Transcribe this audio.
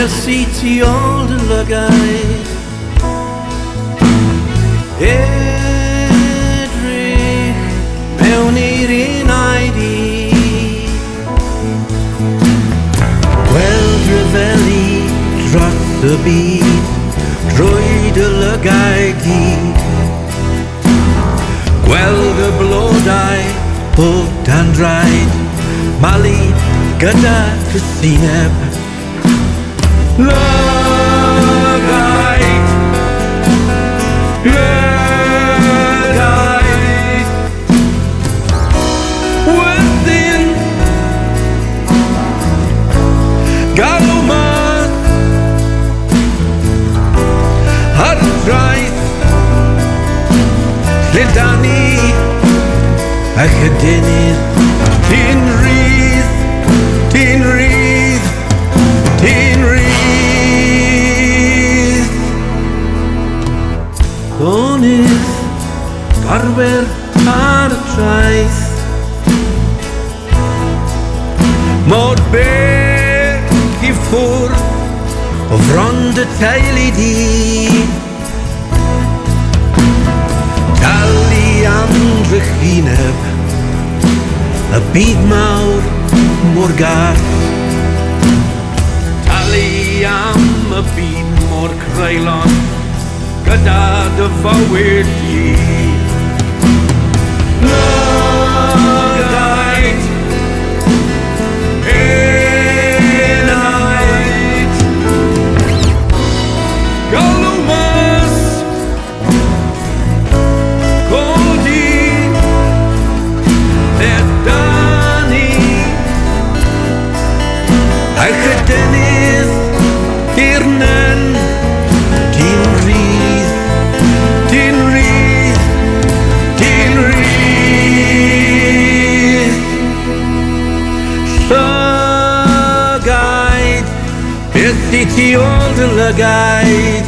Bues I tu ôl dy lygaid, edrych mewn i'r un aidi, gweld rhyfelu dros y byd drwy dy lygaid gyd, gweld y blodau o dan draed malu gyda cysineb. Lygaid, lygaid, wedyn galw mas ar y traeth lle dan ni a chydynydd. Ti'n rydd, ti'n rydd, ti'n rydd. Onydd garwer ar y traeth, mor bell I ffwrdd o frond y teulu di, talu am drychineb y byd mawr mor gall, talu am y byd mor creulon gyda dy fywyd di. Lygaid, enaid, galw mas godi lle dan ni a chydynydd i'r nen. Ti'n rydd, ti'n rydd, ti'n rydd. Lygaid, bues I tu ôl dy lygaid,